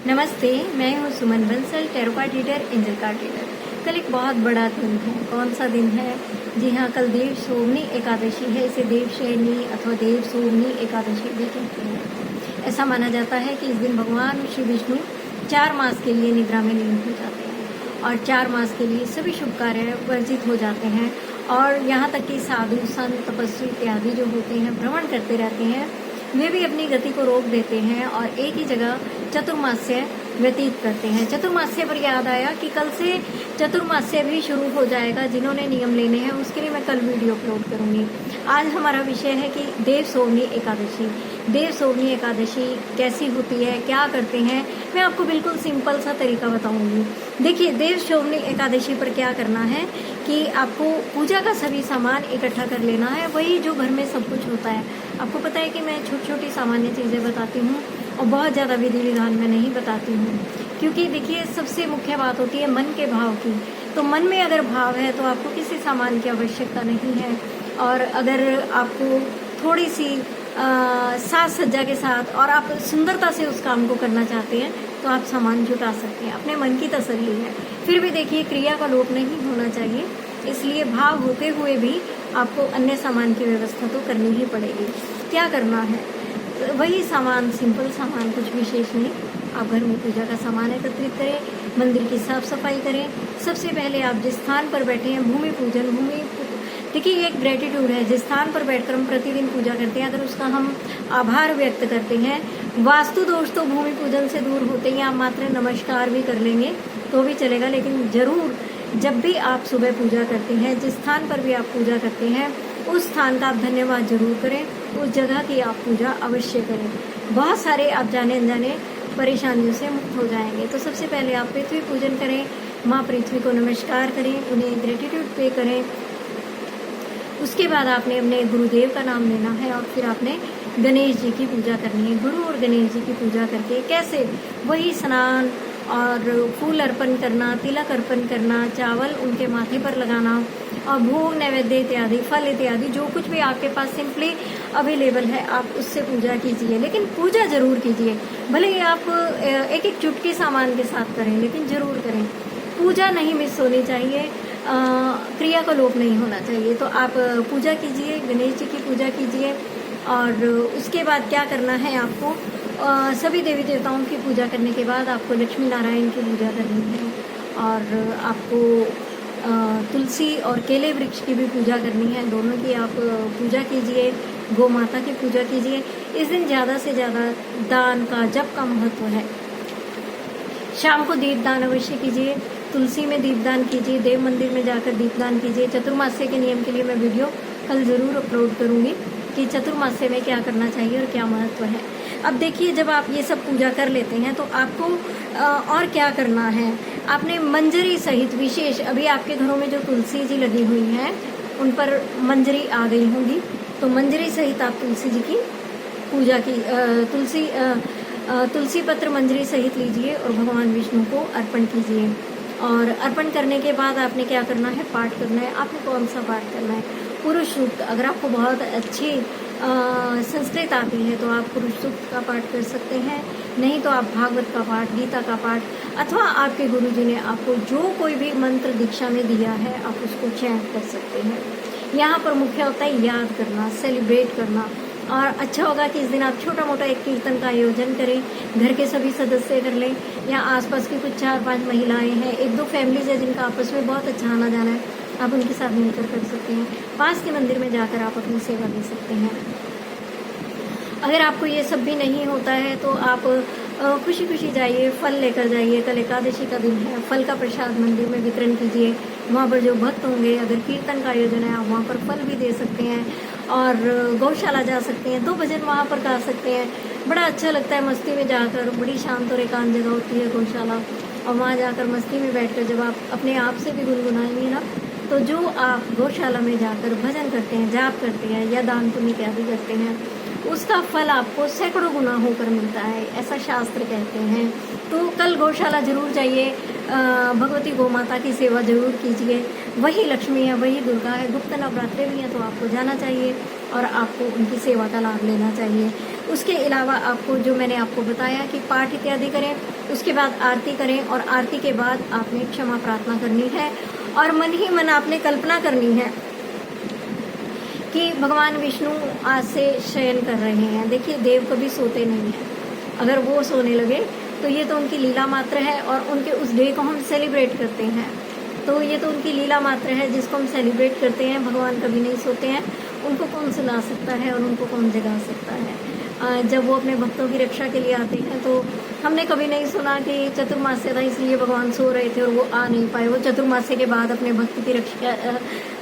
नमस्ते, मैं हूँ Suman Bansal, tarot card reader, angel card reader. कल एक बहुत बड़ा दिन है। कौन सा दिन है? जी हाँ, कल देव सोमनी एकादशी है। इसे देव शयनी अथवा देव सोमनी एकादशी भी कहते हैं। ऐसा माना जाता है कि इस दिन भगवान श्री विष्णु 4 मास के लिए निद्रा में लीन हो जाते हैं और 4 मास के लिए सभी शुभ कार्य वर्जित हो जाते हैं। और यहाँ तक कि साधु, संत, तपस्वी इत्यादि जो होते हैं भ्रमण करते रहते हैं, वे भी अपनी गति को रोक देते हैं और एक ही जगह चतुर्मास्य व्यतीत करते हैं। चतुर्मास्य पर याद आया कि कल से चतुर्मास्य भी शुरू हो जाएगा। जिन्होंने नियम लेने हैं उसके लिए मैं कल वीडियो अपलोड करूंगी। आज हमारा विषय है कि देव सोमनी एकादशी। देव सोमनी एकादशी कैसी होती है, क्या करते हैं, मैं आपको बिल्कुल सिंपल सा तरीका बताऊंगी। देखिए, देव सोमनी एकादशी पर क्या करना है कि आपको पूजा का सभी सामान इकट्ठा कर लेना है, वही जो घर में सब कुछ होता है। आपको पता है कि मैं छोटी छोटी सामान्य चीज़ें बताती हूँ और बहुत ज़्यादा विधि विधान में नहीं बताती हूँ, क्योंकि देखिए सबसे मुख्य बात होती है मन के भाव की। तो मन में अगर भाव है तो आपको किसी सामान की आवश्यकता नहीं है। और अगर आपको थोड़ी सी साज सज्जा के साथ और आप सुंदरता से उस काम को करना चाहते हैं तो आप सामान जुटा सकते हैं। अपने मन की तसल्ली है। फिर भी देखिए, क्रिया का लोप नहीं होना चाहिए, इसलिए भाव होते हुए भी आपको अन्य सामान की व्यवस्था तो करनी ही पड़ेगी। क्या करना है? वही सामान, सिंपल सामान, कुछ विशेष नहीं। आप घर में पूजा का सामान एकत्रित करें, मंदिर की साफ सफाई करें। सबसे पहले आप जिस स्थान पर बैठे हैं, भूमि पूजन, देखिए ये एक ग्रेटिट्यूड है। जिस स्थान पर बैठकर हम प्रतिदिन पूजा करते हैं, अगर उसका हम आभार व्यक्त करते हैं, वास्तु दोष तो भूमि पूजन से दूर होते हैं। आप मात्र नमस्कार भी कर लेंगे तो भी चलेगा, लेकिन जरूर जब भी आप सुबह पूजा करते हैं, जिस स्थान पर भी आप पूजा करते हैं, उस स्थान का आप धन्यवाद जरूर करें, उस जगह की आप पूजा अवश्य करें। बहुत सारे आप जाने अनजाने परेशानियों से मुक्त हो जाएंगे। तो सबसे पहले आप पृथ्वी पूजन करें, माँ पृथ्वी को नमस्कार करें, उन्हें ग्रेटिट्यूड पे करें। उसके बाद आपने अपने गुरुदेव का नाम लेना है और फिर आपने गणेश जी की पूजा करनी है। गुरु और गणेश जी की पूजा करके कैसे? वही स्नान और फूल अर्पण करना, तिलक अर्पण करना, चावल उनके माथे पर लगाना और भोग, नैवेद्य इत्यादि, फल इत्यादि जो कुछ भी आपके पास सिंपली अवेलेबल है, आप उससे पूजा कीजिए। लेकिन पूजा जरूर कीजिए, भले ही आप एक एक चुटकी सामान के साथ करें, लेकिन जरूर करें। पूजा नहीं मिस होनी चाहिए, क्रिया का लोप नहीं होना चाहिए। तो आप पूजा कीजिए, गणेश जी की पूजा कीजिए। और उसके बाद क्या करना है आपको? सभी देवी देवताओं की पूजा करने के बाद आपको लक्ष्मी नारायण की पूजा करनी है और आपको तुलसी और केले वृक्ष की भी पूजा करनी है। दोनों की आप पूजा कीजिए। गौ माता की पूजा कीजिए। इस दिन ज़्यादा से ज़्यादा दान का, जप का महत्व है। शाम को दीपदान अवश्य कीजिए, तुलसी में दीपदान कीजिए, देव मंदिर में जाकर दीपदान कीजिए। चतुर्मास्य के नियम के लिए मैं वीडियो कल ज़रूर अपलोड करूँगी कि चतुर्मास्य में क्या करना चाहिए और क्या महत्व है। अब देखिए, जब आप ये सब पूजा कर लेते हैं तो आपको और क्या करना है? आपने मंजरी सहित विशेष, अभी आपके घरों में जो तुलसी जी लगी हुई हैं उन पर मंजरी आ गई होंगी, तो मंजरी सहित आप तुलसी जी की पूजा की तुलसी पत्र मंजरी सहित लीजिए और भगवान विष्णु को अर्पण कीजिए। और अर्पण करने के बाद आपने क्या करना है? पाठ करना है। आपने कौन सा पाठ करना है? पुरुष सूक्त। अगर आपको बहुत अच्छी संस्कृत आती है तो आप पुरुष सूक्त का पाठ कर सकते हैं, नहीं तो आप भागवत का पाठ, गीता का पाठ, अथवा आपके गुरुजी ने आपको जो कोई भी मंत्र दीक्षा में दिया है आप उसको चैंट कर सकते हैं। यहाँ पर मुख्य होता है याद करना, सेलिब्रेट करना। और अच्छा होगा कि इस दिन आप छोटा मोटा एक कीर्तन का आयोजन करें, घर के सभी सदस्य कर लें, या आसपास की कुछ 4-5 महिलाएं हैं, 1-2 फैमिलीज है जिनका आपस में बहुत अच्छा आना जाना है, आप उनके साथ मिलकर कर सकते हैं। पास के मंदिर में जाकर आप अपनी सेवा दे सकते हैं। अगर आपको ये सब भी नहीं होता है तो आप खुशी खुशी जाइए, फल लेकर जाइए। कल एकादशी का दिन है, फल का प्रसाद मंदिर में वितरण कीजिए। वहाँ पर जो भक्त होंगे, अगर कीर्तन का आयोजन है, आप वहाँ पर फल भी दे सकते हैं। और गौशाला जा सकते हैं, 2 भजन वहाँ पर गा सकते हैं। बड़ा अच्छा लगता है मस्ती में जाकर। बड़ी शांत और एकांत जगह होती है गौशाला, और वहाँ जाकर मस्ती में बैठकर जब आप अपने आप से भी गुनगुनाएंगे ना, तो जो आप गौशाला में जाकर भजन करते हैं, जाप करते हैं या दान पुण्य इत्यादि करते हैं, उसका फल आपको सैकड़ों गुना होकर मिलता है, ऐसा शास्त्र कहते हैं। तो कल गौशाला जरूर जाइए, भगवती गौ माता की सेवा जरूर कीजिए। वही लक्ष्मी है, वही दुर्गा है। गुप्त नवरात्रे भी हैं तो आपको जाना चाहिए और आपको उनकी सेवा का लाभ लेना चाहिए। उसके अलावा आपको जो मैंने आपको बताया कि पाठ इत्यादि करें, उसके बाद आरती करें और आरती के बाद आपने क्षमा प्रार्थना करनी है और मन ही मन आपने कल्पना करनी है कि भगवान विष्णु आज से शयन कर रहे हैं। देखिए, देव कभी सोते नहीं हैं। अगर वो सोने लगे तो ये तो उनकी लीला मात्र है और उनके उस डे को हम सेलिब्रेट करते हैं। तो ये तो उनकी लीला मात्र है जिसको हम सेलिब्रेट करते हैं। भगवान कभी नहीं सोते हैं, उनको कौन सुला सकता है और उनको कौन जगा सकता है। जब वो अपने भक्तों की रक्षा के लिए आते हैं तो हमने कभी नहीं सुना कि चतुर्मास्य था इसलिए भगवान सो रहे थे और वो आ नहीं पाए। वो चतुर्मास्य के बाद अपने भक्त की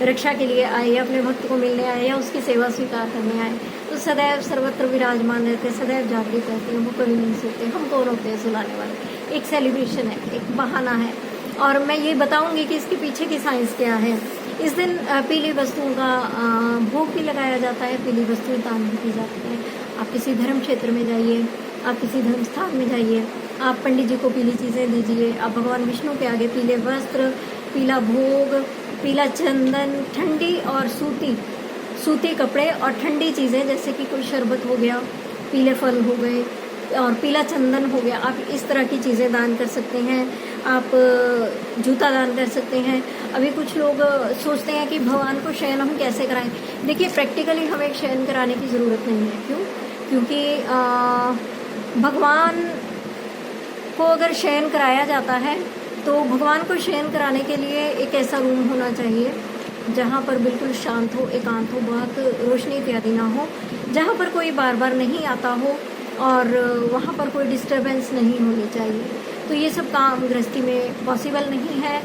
रक्षा के लिए आए या अपने भक्त को मिलने आए या उसकी सेवा स्वीकार करने आए। तो सदैव सर्वत्र विराजमान रहते, सदैव जागृत रहते हैं, वो कभी नहीं सोते। हम कौन होते हैं सुलाने वाले? एक सेलिब्रेशन है, एक बहाना है। और मैं ये बताऊंगी कि इसके पीछे की साइंस क्या है। इस दिन पीली वस्तुओं का भोग भी लगाया जाता है, पीली वस्तुएं दान भी की जाती हैं। आप किसी धर्म क्षेत्र में जाइए, आप किसी धर्म स्थान में जाइए, आप पंडित जी को पीली चीज़ें दीजिए। आप भगवान विष्णु के आगे पीले वस्त्र, पीला भोग, पीला चंदन, ठंडी और सूती कपड़े और ठंडी चीज़ें जैसे कि कोई शरबत हो गया, पीले फल हो गए और पीला चंदन हो गया, आप इस तरह की चीज़ें दान कर सकते हैं। आप जूता दान कर सकते हैं। अभी कुछ लोग सोचते हैं कि भगवान को शयन हम कैसे कराएं। देखिए, प्रैक्टिकली हमें शयन कराने की ज़रूरत नहीं है। क्यों? क्योंकि भगवान को अगर शयन कराया जाता है तो भगवान को शयन कराने के लिए एक ऐसा रूम होना चाहिए जहाँ पर बिल्कुल शांत हो, एकांत हो, बहुत रोशनी इत्यादि ना हो, जहाँ पर कोई बार बार नहीं आता हो और वहाँ पर कोई डिस्टर्बेंस नहीं होनी चाहिए। तो ये सब काम गृहस्थी में पॉसिबल नहीं है,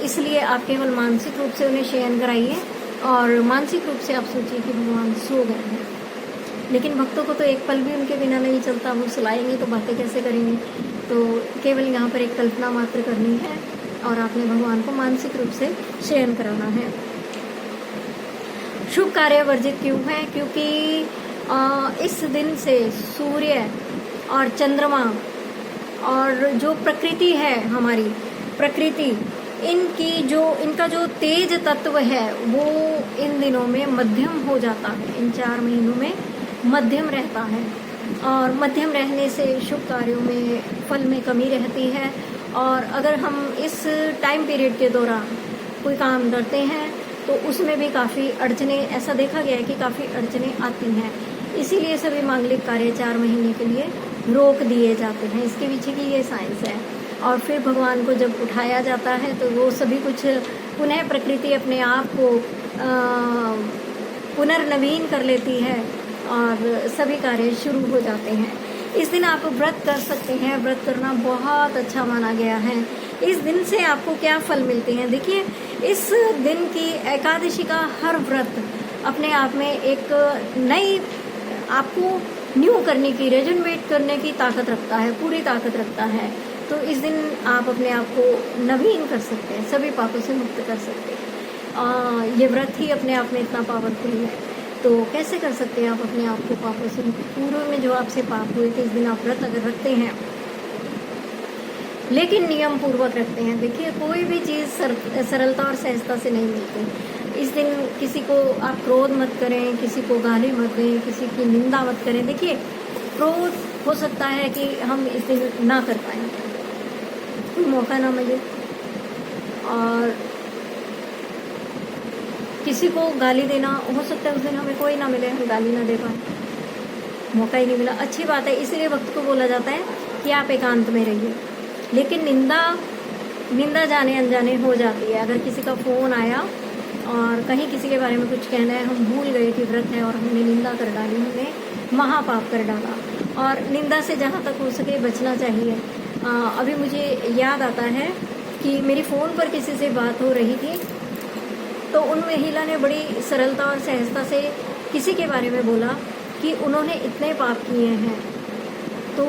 इसलिए आप केवल मानसिक रूप से उन्हें शयन कराइए और मानसिक रूप से आप सोचिए कि भगवान सो गए हैं। लेकिन भक्तों को तो एक पल भी उनके बिना नहीं चलता, वो सुलाएंगे तो बातें कैसे करेंगे। तो केवल यहाँ पर एक कल्पना मात्र करनी है और आपने भगवान को मानसिक रूप से शयन कराना है। शुभ कार्य वर्जित क्यों है? क्योंकि इस दिन से सूर्य और चंद्रमा और जो प्रकृति है, हमारी प्रकृति, इनका जो तेज तत्व है वो इन दिनों में मध्यम हो जाता है। इन 4 महीनों में मध्यम रहता है और मध्यम रहने से शुभ कार्यों में फल में कमी रहती है। और अगर हम इस टाइम पीरियड के दौरान कोई काम करते हैं तो उसमें भी काफ़ी अड़चने, ऐसा देखा गया है कि काफ़ी अड़चने आती हैं। इसीलिए सभी मांगलिक कार्य 4 महीने के लिए रोक दिए जाते हैं। इसके पीछे की ये साइंस है। और फिर भगवान को जब उठाया जाता है तो वो सभी कुछ पुनः प्रकृति अपने आप को पुनर्नवीन कर लेती है और सभी कार्य शुरू हो जाते हैं। इस दिन आप व्रत कर सकते हैं। व्रत करना बहुत अच्छा माना गया है। इस दिन से आपको क्या फल मिलते हैं? देखिए, इस दिन की एकादशी का हर व्रत अपने आप में एक नई, आपको न्यू करने की, रेजुनेट करने की ताकत रखता है, पूरी ताकत रखता है। तो इस दिन आप अपने आप को नवीन कर सकते हैं, सभी पापों से मुक्त कर सकते हैं। ये व्रत ही अपने आप में इतना पावरफुल है। तो कैसे कर सकते हैं आप अपने आप को पापों से मुक्त? पूर्व में जो आपसे पाप हुए थे, इस दिन आप व्रत अगर रखते हैं लेकिन नियम पूर्वक रखते हैं। देखिए, कोई भी चीज़ सरलता और सहजता से नहीं मिलती। इस दिन किसी को आप क्रोध मत करें, किसी को गाली मत दें, किसी की निंदा मत करें। देखिए, क्रोध हो सकता है कि हम इस दिन ना कर पाएँ, कोई मौका ना मिले, और किसी को गाली देना हो सकता है उस दिन हमें कोई ना मिले, हम गाली ना दे पाए, मौका ही नहीं मिला। अच्छी बात है, इसीलिए वक्त को बोला जाता है कि आप एकांत में रहिए। लेकिन निंदा जाने अनजाने हो जाती है। अगर किसी का फ़ोन आया और कहीं किसी के बारे में कुछ कहना है, हम भूल गए कि व्रत है और हमने निंदा कर डाली, हमने महापाप कर डाला। और निंदा से जहाँ तक हो सके बचना चाहिए। अभी मुझे याद आता है कि मेरी फ़ोन पर किसी से बात हो रही थी तो उन महिला ने बड़ी सरलता और सहजता से किसी के बारे में बोला कि उन्होंने इतने पाप किए हैं। तो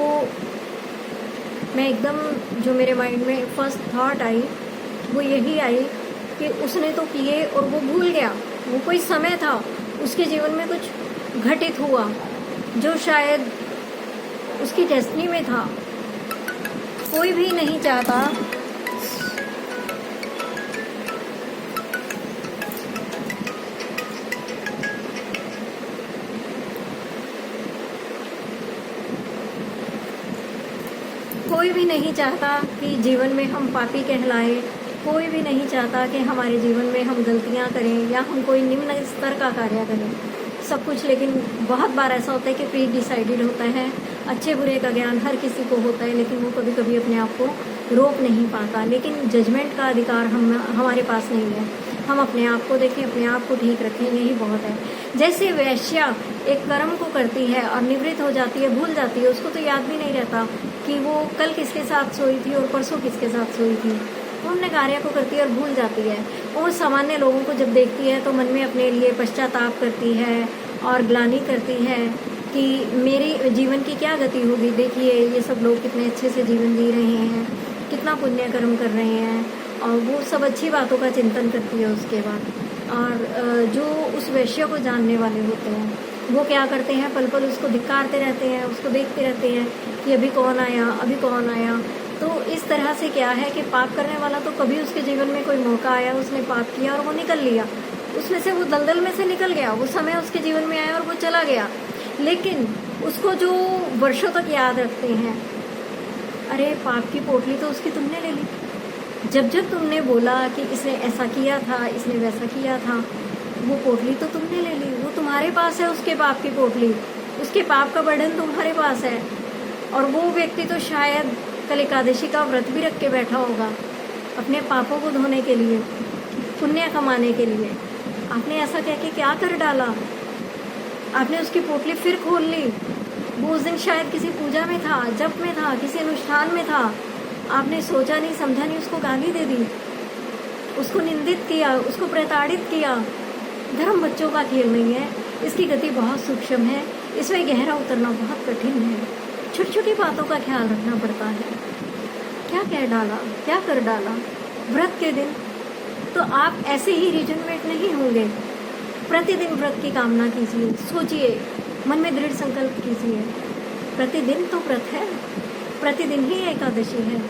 मैं एकदम, जो मेरे माइंड में फर्स्ट थॉट आई वो यही आई कि उसने तो किए और वो भूल गया। वो कोई समय था, उसके जीवन में कुछ घटित हुआ जो शायद उसकी डेस्टिनी में था। कोई भी नहीं चाहता भी नहीं चाहता कि जीवन में हम पापी कहलाएं, कोई भी नहीं चाहता कि हमारे जीवन में हम गलतियां करें या हम कोई निम्न स्तर का कार्य करें, सब कुछ। लेकिन बहुत बार ऐसा होता है कि प्री डिसाइडेड होता है, अच्छे बुरे का ज्ञान हर किसी को होता है, लेकिन वो कभी कभी अपने आप को रोक नहीं पाता। लेकिन जजमेंट का अधिकार हमारे पास नहीं है। हम अपने आप को देखें, अपने आप को ठीक रखें, यही बहुत है। जैसे वैश्या एक कर्म को करती है और निवृत्त हो जाती है, भूल जाती है, उसको तो याद भी नहीं रहता कि वो कल किसके साथ सोई थी और परसों किसके साथ सोई थी। वो अपने कार्य को करती है और भूल जाती है। और सामान्य लोगों को जब देखती है तो मन में अपने लिए पश्चाताप करती है और ग्लानि करती है कि मेरी जीवन की क्या गति होगी। देखिए ये सब लोग कितने अच्छे से जीवन जी रहे हैं, कितना पुण्य कर्म कर रहे हैं, और वो सब अच्छी बातों का चिंतन करती है उसके बाद। और जो उस वैश्य को जानने वाले होते हैं वो क्या करते हैं, पल पल उसको धिक्कारते रहते हैं, उसको देखते रहते हैं कि अभी कौन आया, अभी कौन आया। तो इस तरह से क्या है कि पाप करने वाला तो कभी उसके जीवन में कोई मौका आया, उसने पाप किया और वो निकल लिया, उसमें से वो दलदल में से निकल गया, वो समय उसके जीवन में आया और वो चला गया। लेकिन उसको जो वर्षों तक याद रखते हैं, अरे पाप की पोटली तो उसकी तुमने ले ली। जब जब तुमने बोला कि इसने ऐसा किया था, इसने वैसा किया था, वो पोटली तो तुमने ले ली, वो तुम्हारे पास है, उसके पाप की पोटली, उसके पाप का बर्डन तुम्हारे पास है। और वो व्यक्ति तो शायद कल एकादशी का व्रत भी रख के बैठा होगा अपने पापों को धोने के लिए, पुण्य कमाने के लिए। आपने ऐसा कह के क्या कर डाला, आपने उसकी पोटली फिर खोल ली। वो उस दिन शायद किसी पूजा में था, जप में था, किसी अनुष्ठान में था, आपने सोचा नहीं, समझा नहीं, उसको गाली दे दी, उसको निंदित किया, उसको प्रताड़ित किया। धर्म बच्चों का खेल नहीं है, इसकी गति बहुत सूक्ष्म है, इसमें गहरा उतरना बहुत कठिन है। छोटी छोटी बातों का ख्याल रखना पड़ता है। क्या कह डाला, क्या कर डाला। व्रत के दिन तो आप ऐसे ही रिजनमेट नहीं होंगे। प्रतिदिन व्रत की कामना कीजिए, सोचिए, मन में दृढ़ संकल्प कीजिए। प्रतिदिन तो व्रत है, प्रतिदिन ही एकादशी है।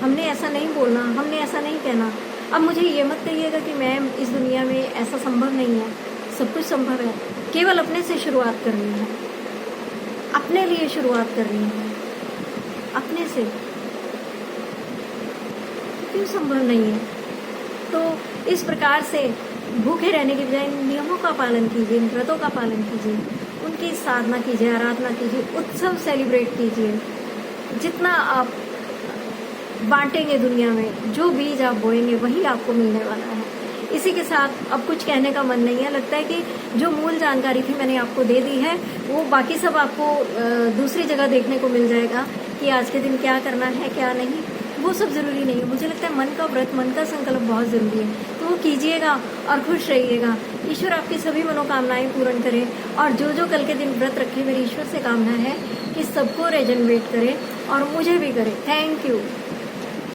हमने ऐसा नहीं बोलना, हमने ऐसा नहीं कहना। अब मुझे ये मत कहिएगा कि मैम इस दुनिया में ऐसा संभव नहीं है, सब कुछ संभव है। केवल अपने से शुरुआत करनी है, अपने लिए शुरुआत करनी है, अपने से। क्यों संभव नहीं है? तो इस प्रकार से भूखे रहने के बजाय नियमों का पालन कीजिए, व्रतों का पालन कीजिए, उनकी साधना कीजिए, आराधना कीजिए, उत्सव सेलिब्रेट कीजिए। जितना आप बांटेंगे दुनिया में, जो बीज आप बोएंगे वही आपको मिलने वाला है। इसी के साथ अब कुछ कहने का मन नहीं है। लगता है कि जो मूल जानकारी थी मैंने आपको दे दी है, वो बाकी सब आपको दूसरी जगह देखने को मिल जाएगा कि आज के दिन क्या करना है, क्या नहीं, वो सब जरूरी नहीं है। मुझे लगता है मन का व्रत, मन का संकल्प बहुत जरूरी है, तो वो कीजिएगा और खुश रहिएगा। ईश्वर आपकी सभी मनोकामनाएं पूर्ण करे। और जो जो कल के दिन व्रत रखे, मेरी ईश्वर से कामना है कि सबको रेजनवेट करे और मुझे भी करे। Thank you.